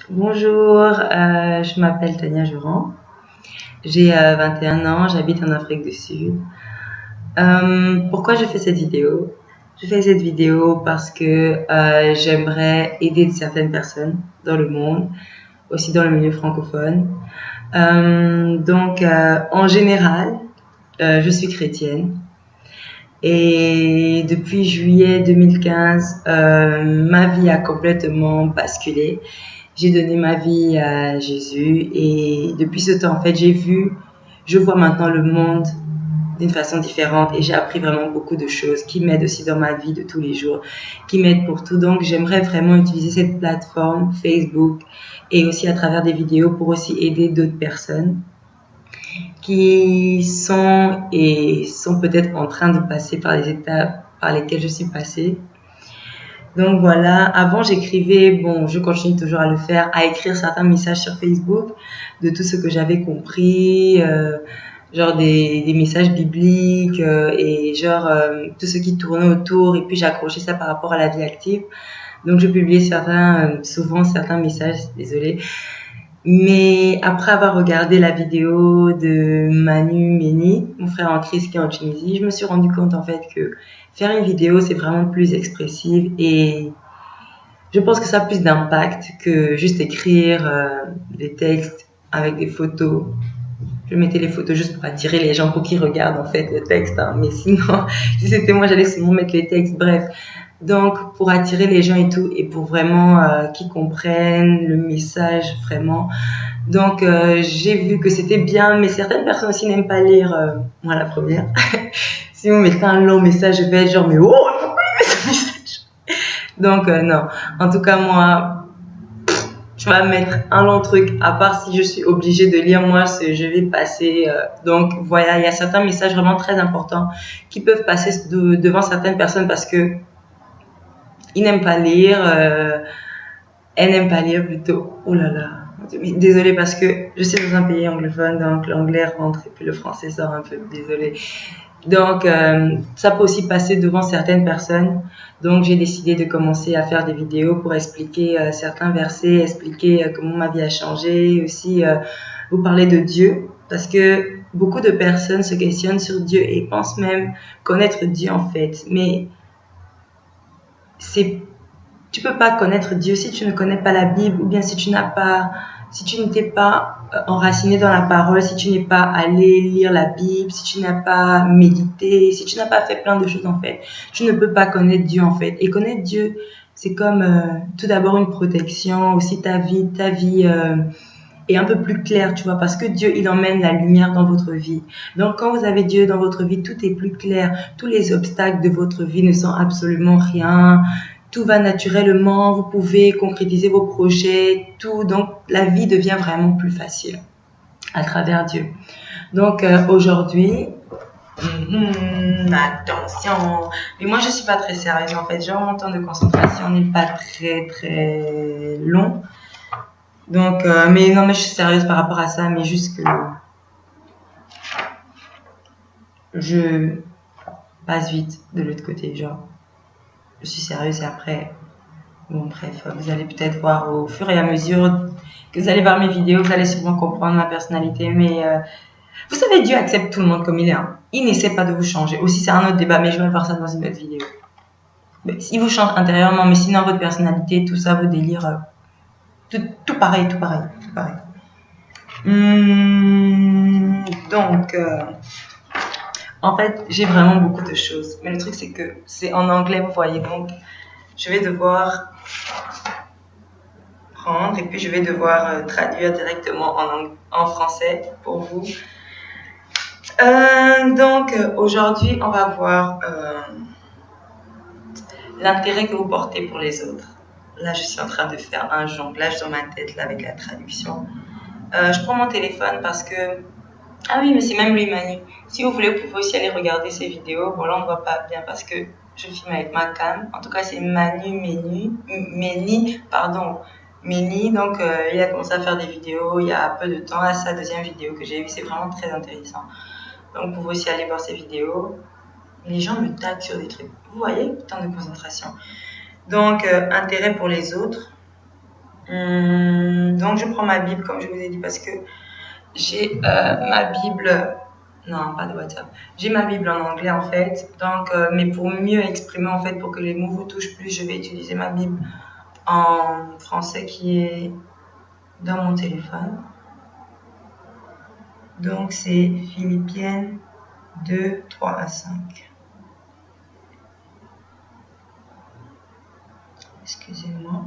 Bonjour, je m'appelle Tania Joran. J'ai 21 ans, j'habite en Afrique du Sud. Pourquoi je fais cette vidéo? Je fais cette vidéo parce que j'aimerais aider certaines personnes dans le monde, aussi dans le milieu francophone. En général, je suis chrétienne. Et depuis juillet 2015, ma vie a complètement basculé. J'ai donné ma vie à Jésus et depuis ce temps, en fait, je vois maintenant le monde d'une façon différente et j'ai appris vraiment beaucoup de choses qui m'aident aussi dans ma vie de tous les jours, qui m'aident pour tout. Donc, j'aimerais vraiment utiliser cette plateforme Facebook et aussi à travers des vidéos pour aussi aider d'autres personnes qui sont peut-être en train de passer par les étapes par lesquelles je suis passée. Donc voilà, avant j'écrivais, bon, je continue toujours à le faire, à écrire certains messages sur Facebook de tout ce que j'avais compris, genre des messages bibliques et genre tout ce qui tournait autour et puis j'accrochais ça par rapport à la vie active. Donc je publiais souvent certains messages, désolée. Mais après avoir regardé la vidéo de Manu Méni, mon frère en Christ qui est en Tunisie, je me suis rendu compte en fait que faire une vidéo c'est vraiment plus expressif et je pense que ça a plus d'impact que juste écrire des textes avec des photos. Je mettais les photos juste pour attirer les gens, pour qu'ils regardent en fait le texte. Hein. Mais sinon, si c'était moi, j'allais seulement mettre les textes. Bref. Donc, pour attirer les gens et tout, et pour vraiment qu'ils comprennent le message vraiment. Donc, j'ai vu que c'était bien, mais certaines personnes aussi n'aiment pas lire. Moi, la première. Si vous mettez un long message, je vais être genre, mais oh, pourquoi il met ce message? Donc, non. En tout cas, moi, je vais mettre un long truc, à part si je suis obligée de lire, moi, je vais passer. Donc, voilà, il y a certains messages vraiment très importants qui peuvent passer devant certaines personnes parce que ils n'aiment pas lire, elles n'aiment pas lire plutôt. Oh là là. Désolée parce que je suis dans un pays anglophone, donc l'anglais rentre et puis le français sort un peu. Désolée. Donc, ça peut aussi passer devant certaines personnes. Donc, j'ai décidé de commencer à faire des vidéos pour expliquer certains versets, expliquer comment ma vie a changé, aussi vous parler de Dieu. Parce que beaucoup de personnes se questionnent sur Dieu et pensent même connaître Dieu en fait. Mais tu peux pas connaître Dieu si tu ne connais pas la Bible ou bien si tu ne t'es pas enraciné dans la parole, si tu n'es pas allé lire la Bible, si tu n'as pas médité, si tu n'as pas fait plein de choses en fait, tu ne peux pas connaître Dieu en fait. Et connaître Dieu, c'est comme tout d'abord une protection, aussi ta vie est un peu plus claire, tu vois, parce que Dieu, il emmène la lumière dans votre vie. Donc quand vous avez Dieu dans votre vie, tout est plus clair, tous les obstacles de votre vie ne sont absolument rien. Tout va naturellement, vous pouvez concrétiser vos projets, tout. Donc, la vie devient vraiment plus facile à travers Dieu. Donc, aujourd'hui, attention. Mais moi, je suis pas très sérieuse en fait. Genre, mon temps de concentration n'est pas très très long. Donc, mais non, mais je suis sérieuse par rapport à ça, mais juste que je passe vite de l'autre côté. Genre, je suis sérieuse et après, bon, bref, vous allez peut-être voir au fur et à mesure que vous allez voir mes vidéos, vous allez sûrement comprendre ma personnalité. Mais vous savez, Dieu accepte tout le monde comme il est. Hein. Il n'essaie pas de vous changer. Aussi, c'est un autre débat, mais je vais faire ça dans une autre vidéo. Mais, il vous change intérieurement, mais sinon, votre personnalité, tout ça, vos délires, tout pareil, tout pareil, tout pareil. Donc, en fait, j'ai vraiment beaucoup de choses. Mais le truc, c'est que c'est en anglais, vous voyez. Donc, je vais devoir prendre et puis je vais devoir traduire directement en français pour vous. Aujourd'hui, on va voir l'intérêt que vous portez pour les autres. Là, je suis en train de faire un jonglage dans ma tête là, avec la traduction. Je prends mon téléphone parce que... Ah oui, mais c'est même lui, Manu. Si vous voulez, vous pouvez aussi aller regarder ses vidéos. Bon, là, on ne voit pas bien parce que je filme avec ma cam. En tout cas, c'est Manu Méni, pardon. Méni, donc il a commencé à faire des vidéos il y a peu de temps. Là, c'est sa deuxième vidéo que j'ai vue. C'est vraiment très intéressant. Donc, vous pouvez aussi aller voir ses vidéos. Les gens me taguent sur des trucs. Vous voyez, temps de concentration. Donc, intérêt pour les autres. Donc, je prends ma Bible, comme je vous ai dit, parce que j'ai ma Bible... Non, pas de WhatsApp. J'ai ma Bible en anglais, en fait. Donc, mais pour mieux exprimer, en fait, pour que les mots vous touchent plus, je vais utiliser ma Bible en français qui est dans mon téléphone. Donc, c'est Philippiennes 2, 3 à 5. Excusez-moi.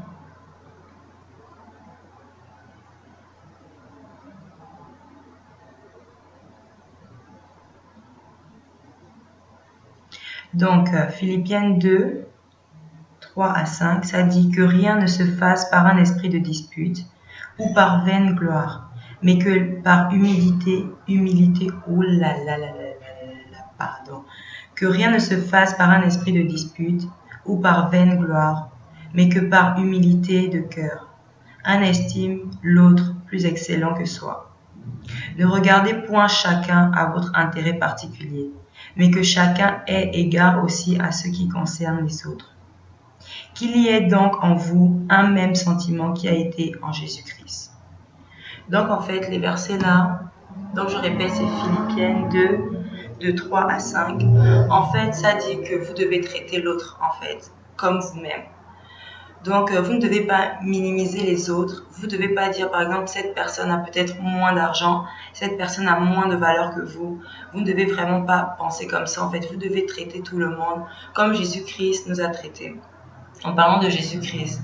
Donc, Philippiennes 2, 3 à 5, ça dit que rien ne se fasse par un esprit de dispute ou par vaine gloire, mais que par humilité, oh là là là là là, pardon, que rien ne se fasse par un esprit de dispute ou par vaine gloire, mais que par humilité de cœur, un estime l'autre plus excellent que soi. Ne regardez point chacun à votre intérêt particulier, mais que chacun ait égard aussi à ce qui concerne les autres. Qu'il y ait donc en vous un même sentiment qui a été en Jésus-Christ. Donc en fait, les versets là, donc je répète, c'est Philippiennes 2, de 3 à 5. En fait, ça dit que vous devez traiter l'autre, en fait, comme vous-même. Donc, vous ne devez pas minimiser les autres. Vous ne devez pas dire, par exemple, cette personne a peut-être moins d'argent, cette personne a moins de valeur que vous. Vous ne devez vraiment pas penser comme ça. En fait, vous devez traiter tout le monde comme Jésus-Christ nous a traités. En parlant de Jésus-Christ.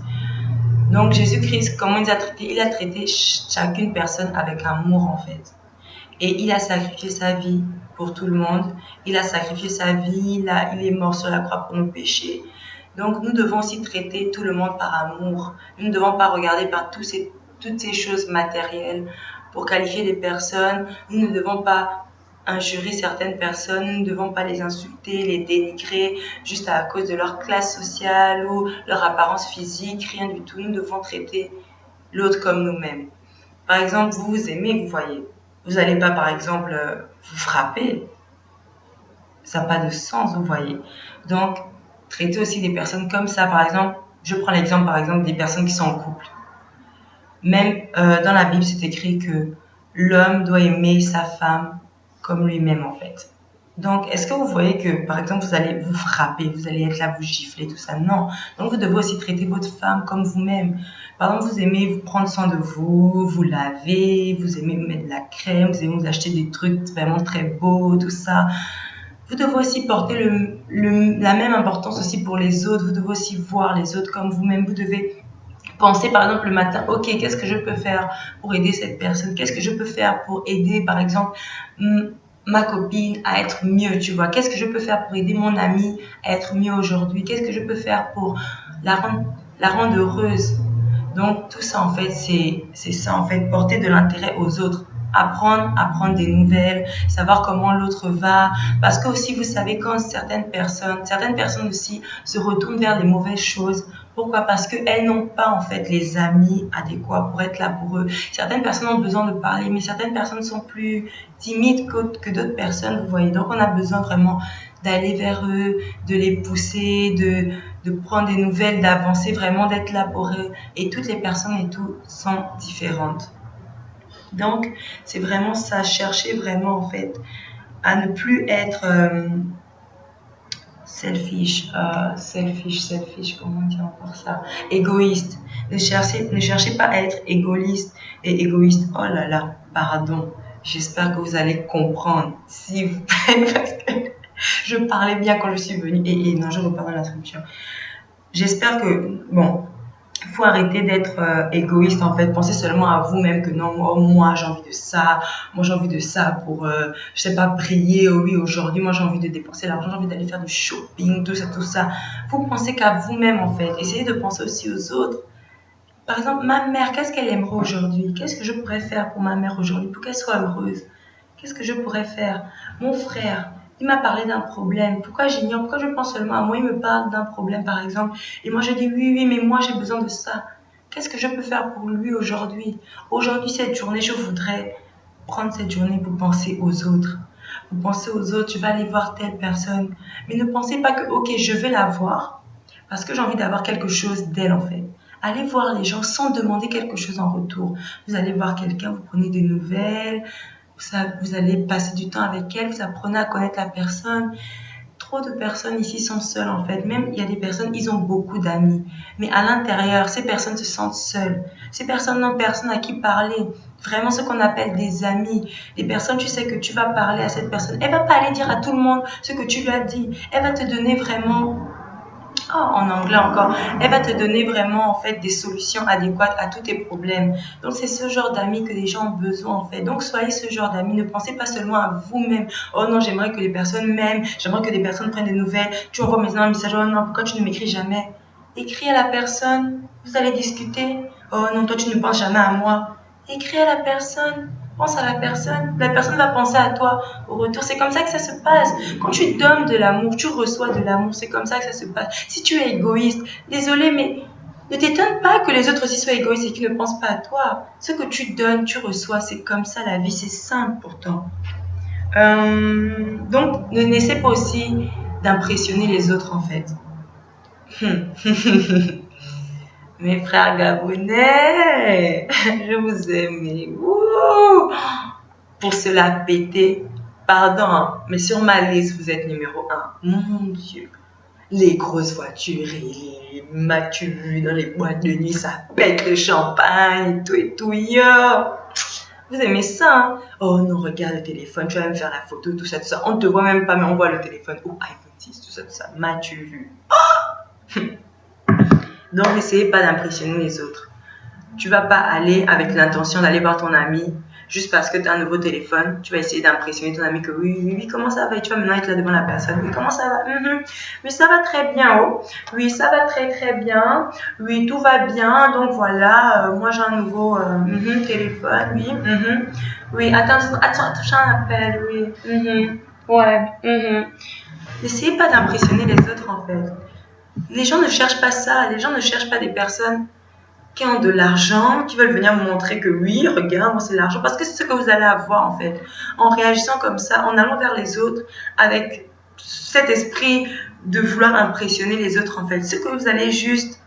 Donc, Jésus-Christ, comment il nous a traités? Il a traité chacune personne avec amour, en fait. Et il a sacrifié sa vie pour tout le monde. Il a sacrifié sa vie. Il est mort sur la croix pour nos péchés. Donc, nous devons aussi traiter tout le monde par amour. Nous ne devons pas regarder par toutes ces choses matérielles pour qualifier des personnes. Nous ne devons pas injurer certaines personnes. Nous ne devons pas les insulter, les dénigrer juste à cause de leur classe sociale ou leur apparence physique. Rien du tout. Nous devons traiter l'autre comme nous-mêmes. Par exemple, vous vous aimez, vous voyez. Vous n'allez pas, par exemple, vous frapper. Ça n'a pas de sens, vous voyez. Donc, traiter aussi des personnes comme ça. Par exemple, je prends l'exemple, par exemple, des personnes qui sont en couple. Même dans la Bible, c'est écrit que l'homme doit aimer sa femme comme lui-même, en fait. Donc, est-ce que vous voyez que, par exemple, vous allez vous frapper, vous allez être là, vous gifler, tout ça? Non. Donc, vous devez aussi traiter votre femme comme vous-même. Par exemple, vous aimez vous prendre soin de vous, vous laver, vous aimez mettre de la crème, vous aimez vous acheter des trucs vraiment très beaux, tout ça. Vous devez aussi porter la même importance aussi pour les autres. Vous devez aussi voir les autres comme vous-même. Vous devez penser par exemple le matin, ok, qu'est-ce que je peux faire pour aider cette personne? Qu'est-ce que je peux faire pour aider par exemple ma copine à être mieux, tu vois? Qu'est-ce que je peux faire pour aider mon amie à être mieux aujourd'hui? Qu'est-ce que je peux faire pour la rendre heureuse? Donc tout ça en fait, c'est ça en fait, porter de l'intérêt aux autres. Apprendre des nouvelles, savoir comment l'autre va. Parce que aussi, vous savez, quand certaines personnes aussi se retournent vers les mauvaises choses. Pourquoi? Parce qu'elles n'ont pas, en fait, les amis adéquats pour être là pour eux. Certaines personnes ont besoin de parler, mais certaines personnes sont plus timides que d'autres personnes, vous voyez. Donc, on a besoin vraiment d'aller vers eux, de les pousser, de prendre des nouvelles, d'avancer, vraiment d'être là pour eux. Et toutes les personnes et tout sont différentes. Donc, c'est vraiment ça, chercher vraiment en fait à ne plus être selfish, comment dire encore ça, égoïste. Ne cherchez pas à être égoïste et égoïste. Oh là là, pardon. J'espère que vous allez comprendre, s'il vous plaît, parce que je parlais bien quand je suis venue. Et non, je repars dans l'introduction. J'espère que, bon, il faut arrêter d'être égoïste en fait, penser seulement à vous-même que non, moi j'ai envie de ça, moi j'ai envie de ça pour, je sais pas, prier, oui aujourd'hui, moi j'ai envie de dépenser l'argent, j'ai envie d'aller faire du shopping, tout ça. Vous pensez qu'à vous-même en fait, essayez de penser aussi aux autres. Par exemple, ma mère, qu'est-ce qu'elle aimerait aujourd'hui? Qu'est-ce que je pourrais faire pour ma mère aujourd'hui pour qu'elle soit heureuse? Qu'est-ce que je pourrais faire? Mon frère, il m'a parlé d'un problème. Pourquoi j'ignore? Pourquoi je pense seulement à moi? Il me parle d'un problème, par exemple. Et moi, je dis oui, mais moi, j'ai besoin de ça. Qu'est-ce que je peux faire pour lui aujourd'hui? Aujourd'hui, cette journée, je voudrais prendre cette journée pour penser aux autres. Pour penser aux autres, je vais aller voir telle personne. Mais ne pensez pas que, ok, je vais la voir parce que j'ai envie d'avoir quelque chose d'elle, en fait. Allez voir les gens sans demander quelque chose en retour. Vous allez voir quelqu'un, vous prenez des nouvelles, vous allez passer du temps avec elle, vous apprenez à connaître la personne. Trop de personnes ici sont seules en fait. Même il y a des personnes, ils ont beaucoup d'amis. Mais à l'intérieur, ces personnes se sentent seules. Ces personnes n'ont personne à qui parler. Vraiment ce qu'on appelle des amis. Des personnes, tu sais que tu vas parler à cette personne. Elle va pas aller dire à tout le monde ce que tu lui as dit. Elle va te donner vraiment en anglais encore, elle va te donner vraiment en fait des solutions adéquates à tous tes problèmes. Donc c'est ce genre d'amis que les gens ont besoin en fait. Donc soyez ce genre d'amis, ne pensez pas seulement à vous-même. Oh non, j'aimerais que les personnes m'aiment, j'aimerais que les personnes prennent des nouvelles. Tu envoies maintenant un message, oh non, pourquoi tu ne m'écris jamais? Écris à la personne, vous allez discuter. Oh non, toi tu ne penses jamais à moi. Écris à la personne. Pense à la personne va penser à toi au retour. C'est comme ça que ça se passe. Quand tu donnes de l'amour, tu reçois de l'amour. C'est comme ça que ça se passe. Si tu es égoïste, désolé, mais ne t'étonne pas que les autres aussi soient égoïstes et qu'ils ne pensent pas à toi. Ce que tu donnes, tu reçois. C'est comme ça la vie. C'est simple pourtant. Donc, n'essaie pas aussi d'impressionner les autres en fait. Mes frères gabonais, je vous aime. Pour se la péter, pardon, hein, mais sur ma liste, vous êtes numéro 1. Mon Dieu. Les grosses voitures et les m'as-tu vu dans les boîtes de nuit, ça pète le champagne et tout, yo. Vous aimez ça, hein? Oh non, regarde le téléphone, tu vas me faire la photo, tout ça, tout ça. On ne te voit même pas, mais on voit le téléphone. Oh, iPhone 6, tout ça. M'as-tu vu? Oh. Donc, n'essayez pas d'impressionner les autres. Tu vas pas aller avec l'intention d'aller voir ton ami juste parce que tu as un nouveau téléphone. Tu vas essayer d'impressionner ton ami que oui, comment ça va? Et tu vas maintenant être là devant la personne. Oui, comment ça va? Oui, ça va très bien. Oh. Oui, ça va très très bien. Oui, tout va bien. Donc voilà, moi j'ai un nouveau téléphone. Oui, oui, attends, j'ai un appel. Oui, ouais. N'essayez pas d'impressionner les autres en fait. Les gens ne cherchent pas ça. Les gens ne cherchent pas des personnes qui ont de l'argent, qui veulent venir vous montrer que oui, regarde, moi c'est l'argent, parce que c'est ce que vous allez avoir en fait. En réagissant comme ça, en allant vers les autres avec cet esprit de vouloir impressionner les autres en fait. Ce que vous allez juste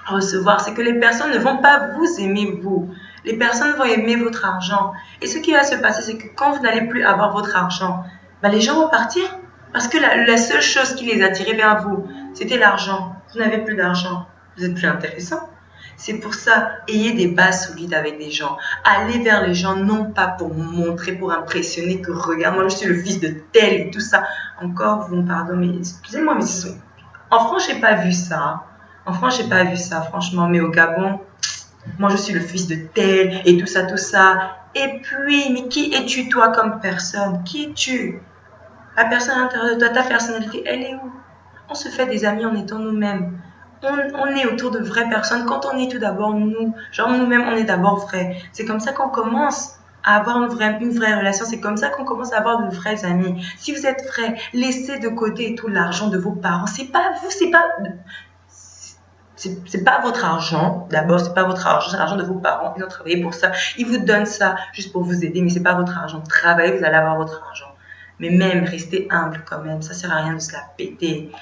recevoir, c'est que les personnes ne vont pas vous aimer vous. Les personnes vont aimer votre argent. Et ce qui va se passer, c'est que quand vous n'allez plus avoir votre argent, les gens vont partir. Parce que la seule chose qui les attirait vers vous, c'était l'argent. Vous n'avez plus d'argent. Vous êtes plus intéressant. C'est pour ça, ayez des bases solides avec des gens. Allez vers les gens, non pas pour montrer, pour impressionner que regarde, moi je suis le fils de tel et tout ça. Encore, vous, pardon, mais excusez-moi, mais en France, j'ai pas vu ça. En France, j'ai pas vu ça, franchement. Mais au Gabon, moi je suis le fils de tel et tout ça, tout ça. Et puis, mais qui es-tu toi comme personne? Qui es-tu? La personne à l'intérieur de toi, ta personnalité, elle est où? On se fait des amis en étant nous-mêmes. On est autour de vraies personnes. Quand on est tout d'abord nous, genre nous-mêmes, on est d'abord vrais. C'est comme ça qu'on commence à avoir une vraie relation. C'est comme ça qu'on commence à avoir de vrais amis. Si vous êtes vrai, laissez de côté tout l'argent de vos parents. C'est pas vous, c'est pas votre argent. D'abord, c'est pas votre argent, c'est l'argent de vos parents. Ils ont travaillé pour ça. Ils vous donnent ça juste pour vous aider, mais c'est pas votre argent. Travaillez, vous allez avoir votre argent. Mais même, restez humble quand même. Ça sert à rien de se la péter.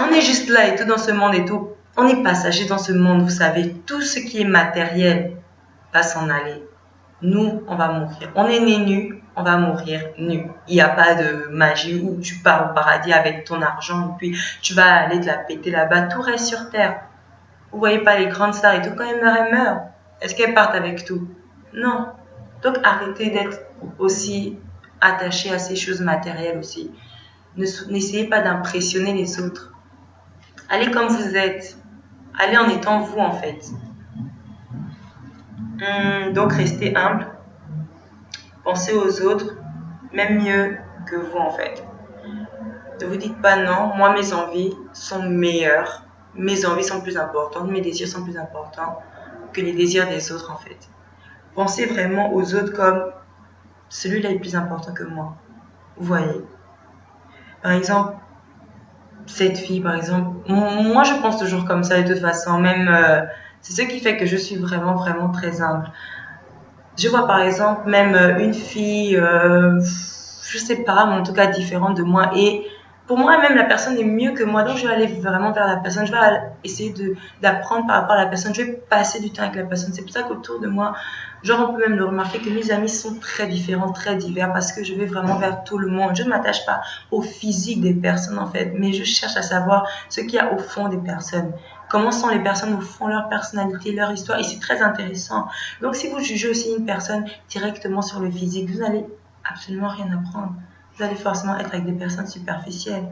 On est juste là et tout dans ce monde et tout. On est passager dans ce monde, vous savez. Tout ce qui est matériel va s'en aller. Nous, on va mourir. On est nés nus, on va mourir nus. Il n'y a pas de magie où tu pars au paradis avec ton argent et puis tu vas aller te la péter là-bas. Tout reste sur terre. Vous voyez pas les grandes stars et tout. Quand elles meurent. Est-ce qu'elles partent avec tout? Non. Donc arrêtez d'être aussi attachés à ces choses matérielles aussi. N'essayez pas d'impressionner les autres. Allez comme vous êtes. Allez en étant vous en fait. Donc restez humble. Pensez aux autres, même mieux que vous en fait. Ne vous dites pas non, moi mes envies sont meilleures. Mes envies sont plus importantes, mes désirs sont plus importants que les désirs des autres en fait. Pensez vraiment aux autres comme celui-là est plus important que moi. Vous voyez. Par exemple, cette fille, par exemple, moi je pense toujours comme ça de toute façon, même c'est ce qui fait que je suis vraiment très humble. Je vois par exemple même une fille, je sais pas, mais en tout cas différente de moi et pour moi, même la personne est mieux que moi, donc je vais aller vraiment vers la personne, je vais essayer d'apprendre par rapport à la personne, je vais passer du temps avec la personne. C'est pour ça qu'autour de moi, genre on peut même le remarquer que mes amis sont très différents, très divers, parce que je vais vraiment vers tout le monde. Je ne m'attache pas au physique des personnes en fait, mais je cherche à savoir ce qu'il y a au fond des personnes. Comment sont les personnes au fond, leur personnalité, leur histoire, et c'est très intéressant. Donc si vous jugez aussi une personne directement sur le physique, vous n'allez absolument rien apprendre. Vous allez forcément être avec des personnes superficielles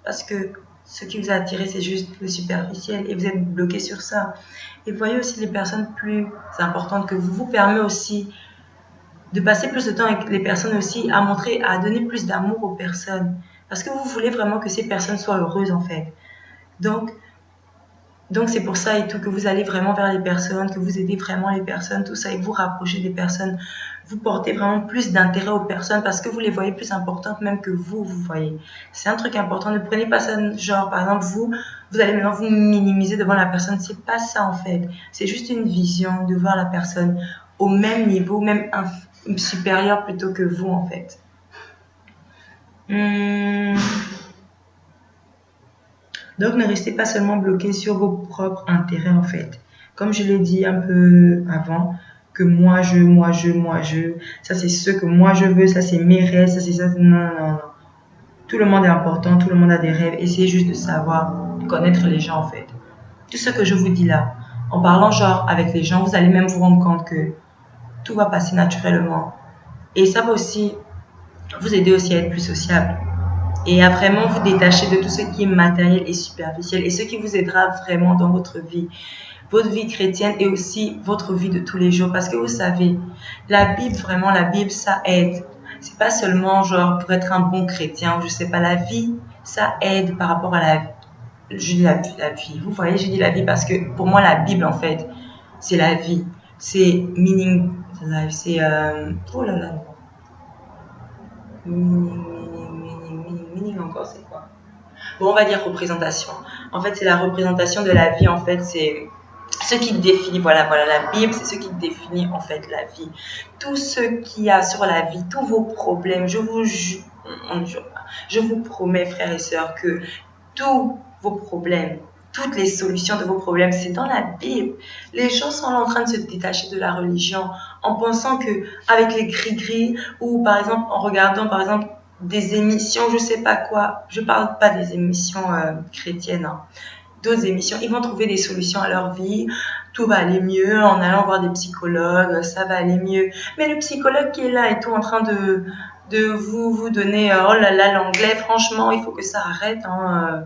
parce que ce qui vous a attiré, c'est juste le superficiel et vous êtes bloqué sur ça. Et voyez aussi les personnes plus importantes que vous permet aussi de passer plus de temps avec les personnes aussi, à montrer, à donner plus d'amour aux personnes parce que vous voulez vraiment que ces personnes soient heureuses en fait. Donc c'est pour ça et tout que vous allez vraiment vers les personnes, que vous aidez vraiment les personnes, tout ça, et que vous rapprochez des personnes. Vous portez vraiment plus d'intérêt aux personnes parce que vous les voyez plus importantes même que vous voyez. C'est un truc important. Ne prenez pas ça genre, par exemple, vous allez maintenant vous minimiser devant la personne. C'est pas ça en fait. C'est juste une vision de voir la personne au même niveau, même supérieur plutôt que vous en fait. Donc, ne restez pas seulement bloqué sur vos propres intérêts, en fait. Comme je l'ai dit un peu avant, que moi, ça c'est ce que moi je veux, ça c'est mes rêves, ça c'est ça. Non, non, non. Tout le monde est important, tout le monde a des rêves. Essayez juste de savoir, de connaître les gens, en fait. Tout ce que je vous dis là, en parlant genre avec les gens, vous allez même vous rendre compte que tout va passer naturellement. Et ça va aussi vous aider aussi à être plus sociable. Et à vraiment vous détacher de tout ce qui est matériel et superficiel et ce qui vous aidera vraiment dans votre vie chrétienne et aussi votre vie de tous les jours. Parce que vous savez, la Bible, vraiment, la Bible, ça aide. C'est pas seulement genre pour être un bon chrétien, je sais pas, la vie, ça aide par rapport à je dis la vie. Vous voyez, je dis la vie parce que pour moi, la Bible, en fait, c'est la vie. C'est meaning life. C'est, oh là là. Meaning encore, c'est quoi? Bon, on va dire représentation. En fait, c'est la représentation de la vie. En fait, c'est ce qui définit. Voilà, la Bible, c'est ce qui définit en fait la vie. Tout ce qu'il y a sur la vie, tous vos problèmes. Je vous promets, frères et sœurs, que tous vos problèmes, toutes les solutions de vos problèmes, c'est dans la Bible. Les gens sont en train de se détacher de la religion en pensant que avec les gris-gris ou par exemple en regardant par exemple des émissions, je sais pas quoi, je parle pas des émissions chrétiennes, hein. D'autres émissions, ils vont trouver des solutions à leur vie, tout va aller mieux en allant voir des psychologues, ça va aller mieux. Mais le psychologue qui est là et tout en train de vous donner, oh là là, l'anglais, franchement, il faut que ça arrête, hein,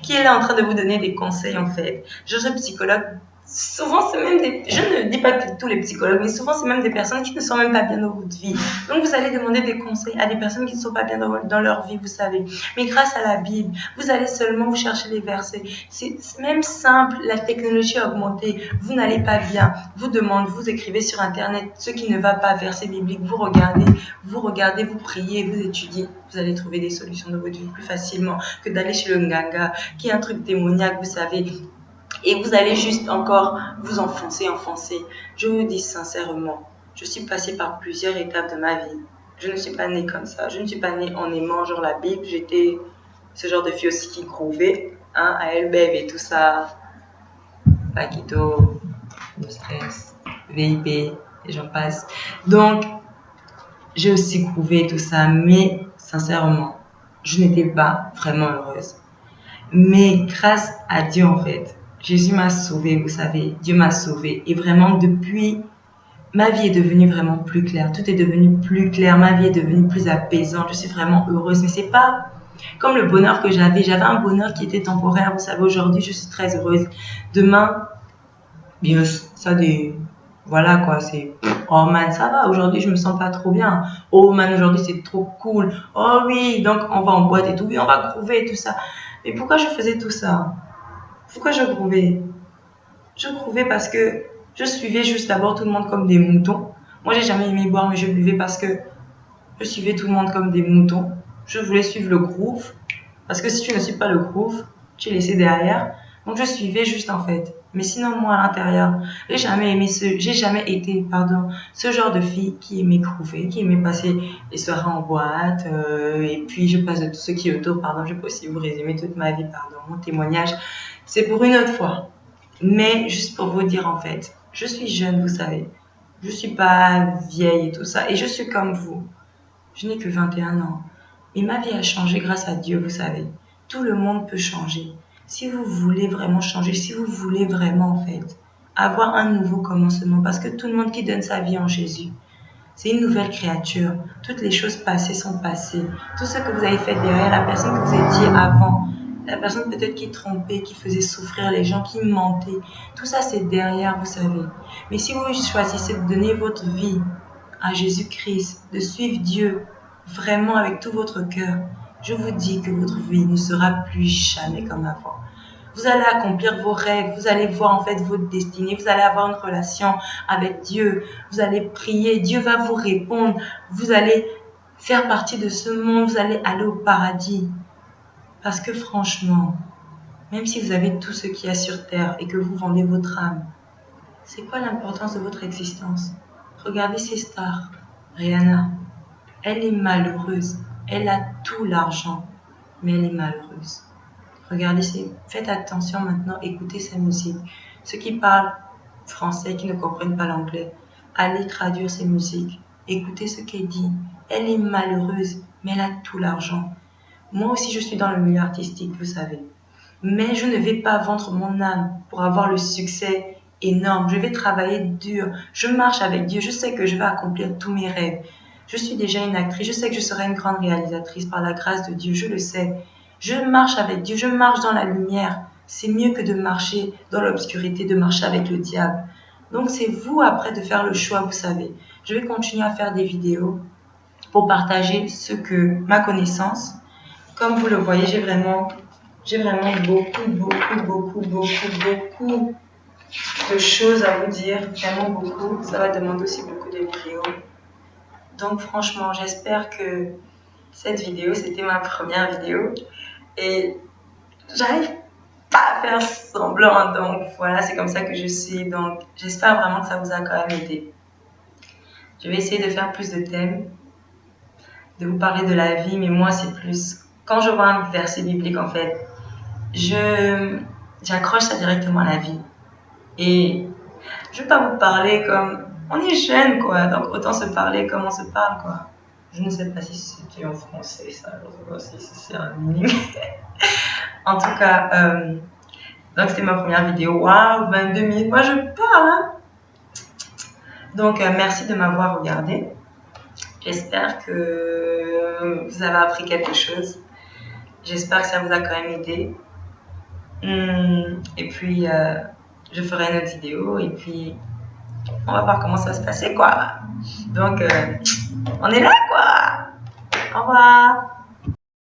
qui est là en train de vous donner des conseils en fait. Genre, le psychologue, souvent c'est même je ne dis pas que tous les psychologues, mais souvent c'est même des personnes qui ne sont même pas bien dans votre vie. Donc vous allez demander des conseils à des personnes qui ne sont pas bien dans leur vie, vous savez. Mais grâce à la Bible, vous allez seulement vous chercher les versets. C'est même simple, la technologie a augmenté, vous n'allez pas bien, vous écrivez sur internet ce qui ne va pas, verset biblique, vous regardez, vous priez, vous étudiez, vous allez trouver des solutions de votre vie plus facilement que d'aller chez le nganga, qui est un truc démoniaque, vous savez. Et vous allez juste encore vous enfoncer. Je vous dis sincèrement, je suis passée par plusieurs étapes de ma vie. Je ne suis pas née comme ça. Je ne suis pas née en aimant genre la Bible. J'étais ce genre de fille aussi qui grouvait, hein, à Elbev et tout ça. Paquito, No Stress, VIP, et j'en passe. Donc, j'ai aussi grouvé tout ça, mais sincèrement, je n'étais pas vraiment heureuse. Mais grâce à Dieu, en fait, Jésus m'a sauvée, vous savez, Dieu m'a sauvée. Et vraiment, depuis, ma vie est devenue vraiment plus claire. Tout est devenu plus clair. Ma vie est devenue plus apaisante. Je suis vraiment heureuse. Mais c'est pas comme le bonheur que j'avais. J'avais un bonheur qui était temporaire. Vous savez, aujourd'hui, je suis très heureuse. Demain, bien, voilà quoi, c'est, oh man, ça va, aujourd'hui, je me sens pas trop bien. Oh man, aujourd'hui, c'est trop cool. Oh oui, donc on va en boîte et tout. Oui, on va groover et tout ça. Mais pourquoi je faisais tout ça? Pourquoi je grouvais? Je grouvais parce que je suivais juste d'abord tout le monde comme des moutons. Moi, j'ai jamais aimé boire, mais je buvais parce que je suivais tout le monde comme des moutons. Je voulais suivre le groove. Parce que si tu ne suis pas le groove, tu es laissé derrière. Donc, je suivais juste en fait. Mais sinon, moi, à l'intérieur, j'ai jamais été, pardon, ce genre de fille qui aimait couver, qui aimait passer les soirées en boîte, et puis je passe de tout ce qui est autour, pardon, je peux aussi vous résumer toute ma vie, pardon, mon témoignage, c'est pour une autre fois. Mais juste pour vous dire, en fait, je suis jeune, vous savez, je suis pas vieille et tout ça, et je suis comme vous. Je n'ai que 21 ans. Mais ma vie a changé grâce à Dieu, vous savez. Tout le monde peut changer. Si vous voulez vraiment changer, si vous voulez vraiment, en fait, avoir un nouveau commencement, parce que tout le monde qui donne sa vie en Jésus, c'est une nouvelle créature. Toutes les choses passées sont passées. Tout ce que vous avez fait derrière, la personne que vous étiez avant, la personne peut-être qui trompait, qui faisait souffrir les gens, qui mentait, tout ça c'est derrière, vous savez. Mais si vous choisissez de donner votre vie à Jésus-Christ, de suivre Dieu vraiment avec tout votre cœur, je vous dis que votre vie ne sera plus jamais comme avant. Vous allez accomplir vos rêves, vous allez voir en fait votre destinée, vous allez avoir une relation avec Dieu, vous allez prier, Dieu va vous répondre, vous allez faire partie de ce monde, vous allez aller au paradis. Parce que franchement, même si vous avez tout ce qu'il y a sur terre et que vous vendez votre âme, c'est quoi l'importance de votre existence? Regardez ces stars. Rihanna, elle est malheureuse. Elle a tout l'argent, mais elle est malheureuse. Regardez, faites attention maintenant, écoutez sa musique. Ceux qui parlent français, qui ne comprennent pas l'anglais, allez traduire ses musiques. Écoutez ce qu'elle dit. Elle est malheureuse, mais elle a tout l'argent. Moi aussi, je suis dans le milieu artistique, vous savez. Mais je ne vais pas vendre mon âme pour avoir le succès énorme. Je vais travailler dur. Je marche avec Dieu. Je sais que je vais accomplir tous mes rêves. Je suis déjà une actrice. Je sais que je serai une grande réalisatrice par la grâce de Dieu. Je le sais. Je marche avec Dieu. Je marche dans la lumière. C'est mieux que de marcher dans l'obscurité, de marcher avec le diable. Donc c'est vous après de faire le choix, vous savez. Je vais continuer à faire des vidéos pour partager ma connaissance. Comme vous le voyez, j'ai vraiment beaucoup de choses à vous dire. Vraiment beaucoup. Ça va demander aussi beaucoup de vidéos. Donc franchement, j'espère que cette vidéo, c'était ma première vidéo. Et j'arrive pas à faire semblant. Donc voilà, c'est comme ça que je suis. Donc j'espère vraiment que ça vous a quand même aidé. Je vais essayer de faire plus de thèmes, de vous parler de la vie, mais moi c'est plus... Quand je vois un verset biblique, en fait, j'accroche ça directement à la vie. Et je ne vais pas vous parler comme... On est jeunes, quoi, donc autant se parler comme on se parle, quoi. Je ne sais pas si c'était en français, ça, je ne sais pas si c'est un meaning. En tout cas, donc c'était ma première vidéo. Waouh, 22 minutes, moi je parle, hein. Donc, merci de m'avoir regardé. J'espère que vous avez appris quelque chose. J'espère que ça vous a quand même aidé. Et puis, je ferai une autre vidéo et puis on va voir comment ça va se passer, quoi. Donc, on est là, quoi. Au revoir.